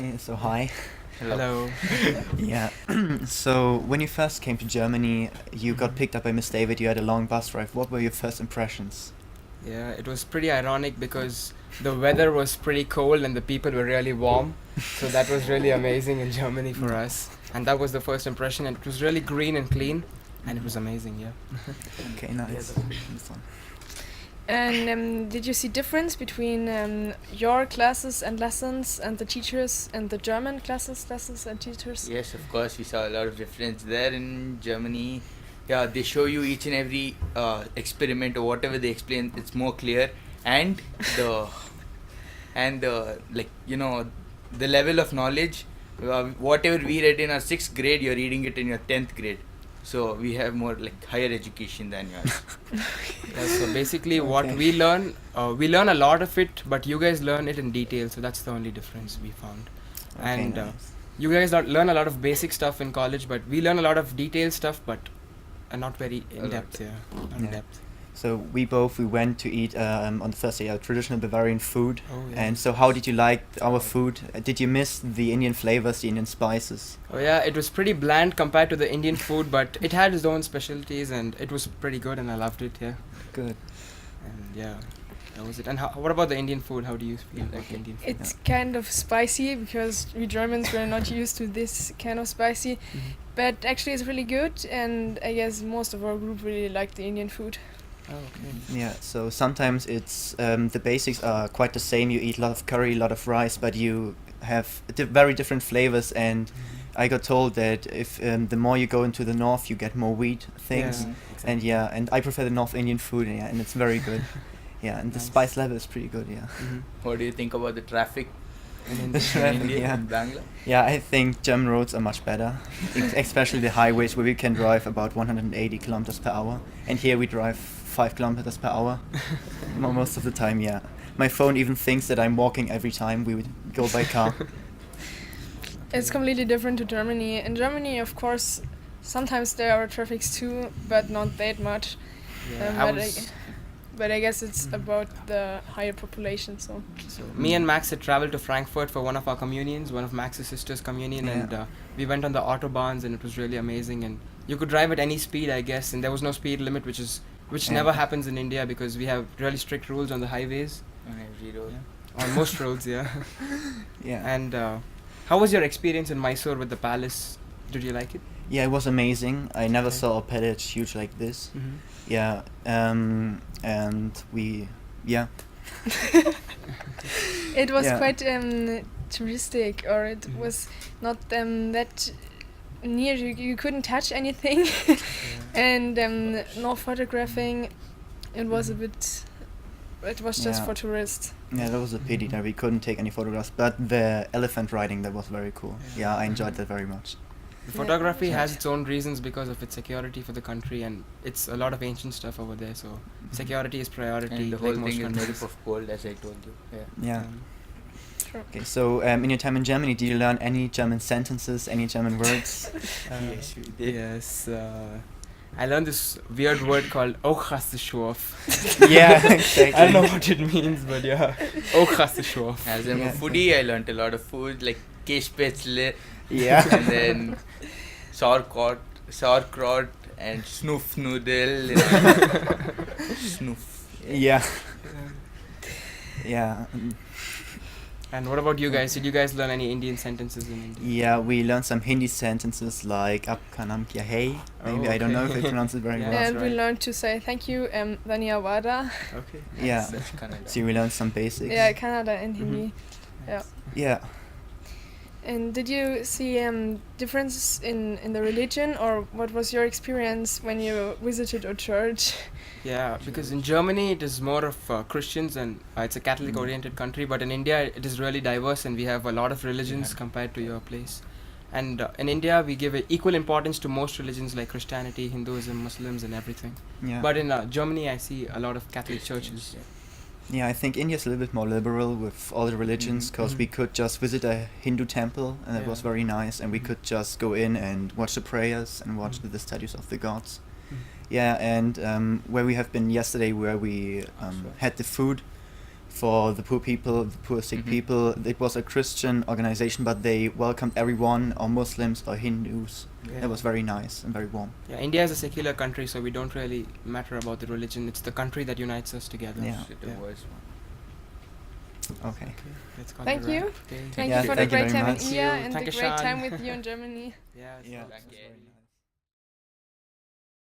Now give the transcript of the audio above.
Yeah, so hi. Hello. Yeah. So when you first came to Germany, you got picked up by Miss David. You had a long bus ride. What were your first impressions? Yeah, it was pretty ironic because the weather was pretty cold and the people were really warm. So that was really amazing in Germany for us. And that was the first impression. And it was really green and clean. And it was amazing, yeah. Okay, nice. This one. And did you see difference between your classes and lessons and the teachers and the German classes, lessons and teachers? Yes, of course, we saw a lot of difference there in Germany. Yeah, they show you each and every experiment or whatever they explain. It's more clear, and the the level of knowledge. Whatever we read in our 6th grade, you're reading it in your 10th grade. So we have more like higher education than yours. Yeah, so basically what we learn a lot of it, but you guys learn it in detail. So that's the only difference we found. Okay, And nice. you guys learn a lot of basic stuff in college, but we learn a lot of detailed stuff, but not very in depth. Yeah, not in Yeah. depth. So we went to eat on the first day traditional Bavarian food. Oh, yeah. And so how did you like our food? Did you miss the Indian flavors, the Indian spices? Oh yeah, it was pretty bland compared to the Indian food, but it had its own specialties and it was pretty good and I loved it. Yeah, Good. and yeah, that was it. And what about the Indian food? How do you feel like Indian food? It's kind of spicy because we Germans were not used to this kind of spicy, but actually it's really good, and I guess most of our group really liked the Indian food. Oh, okay. Yeah, so sometimes it's the basics are quite the same. You eat a lot of curry, a lot of rice, but you have very different flavors. And I got told that if the more you go into the north, you get more wheat things. Yeah, And yeah, and I prefer the North Indian food. Yeah, and it's very good. Yeah, and the Nice. spice level is pretty good. Yeah. What do you think about the traffic And The then traffic, in India yeah. and Bangalore? Yeah, I think German roads are much better, especially the highways where we can drive about 180 kilometers per hour, and here we drive 5 kilometers per hour most of the time. Yeah, my phone even thinks that I'm walking every time we would go by car. It's completely different to Germany. In Germany, of course, sometimes there are traffics too, but not that much. But I guess it's about the higher population. So me and Max had traveled to Frankfurt for one of our communions, one of Max's sister's communion, Yeah. and we went on the autobahns, and it was really amazing. And you could drive at any speed, I guess, and there was no speed limit, which Yeah. never happens in India because we have really strict rules on the highways, On every road. on most roads. Yeah. Yeah. And how was your experience in Mysore with the palace? Did you like it? Yeah, it was amazing. I never Okay. saw a palace huge like this. Yeah, and we, yeah. it was Yeah. quite touristic, or it was not that near. You couldn't touch anything, and no photographing. It was a bit. It was just Yeah. for tourists. Yeah, that was a pity that we couldn't take any photographs. But the elephant riding, that was very cool. Yeah, I enjoyed that very much. The photography has its own reasons because of its security for the country, and it's a lot of ancient stuff over there. So security is priority. And the like whole most thing is made countries. up of gold, as I told you. Yeah. Yeah. Sure. Okay, so in your time in Germany, did you learn any German sentences, any German words? Yes, we did. Yes. I learned this weird word called Ochasseschorf. Yeah, exactly. I don't know what it means, but yeah. Ochasseschorf. As I'm Yeah. a foodie, I learnt a lot of food like Käsespätzle, Yeah. and then sauerkraut and snoof noodle. Snoof. Yeah. Yeah. And what about you guys? Did you guys learn any Indian sentences in India? Yeah, we learned some Hindi sentences like "Ab ka naam kya hai?" Maybe I don't know if I pronounce it very Yeah. well. And we right. learned to say thank you, Dhanyawada. Okay. Yeah. That's Kannada. So we learned some basics. Yeah, Canada and Hindi. Yeah. Yeah. And did you see differences in the religion, or what was your experience when you visited a church? Yeah, because in Germany it is more of Christians and it's a Catholic oriented country, but in India it is really diverse and we have a lot of religions compared to your place. And in India we give equal importance to most religions like Christianity, Hinduism, Muslims and everything. Yeah. But in Germany I see a lot of Catholic churches. Yeah, I think India's a little bit more liberal with all the religions because we could just visit a Hindu temple and it was Yeah. very nice, and we could just go in and watch the prayers and watch the statues of the gods. Yeah, and where we have been yesterday, where we had the food, for the poor people, the poor sick people. It was a Christian organization, but they welcomed everyone, or Muslims or Hindus. Yeah. It was very nice and very warm. Yeah, India is a secular country, so we don't really matter about the religion. It's the country that unites us together. Yeah. Shit, Yeah. it was one. Okay. Okay, let's call Thank it a you. wrap. Okay. Thank Yeah, you for the thank you great very time in much. India Thank you. and Thank the you, great Shan. time with you in Germany. Yeah, Yeah. so- Thank you.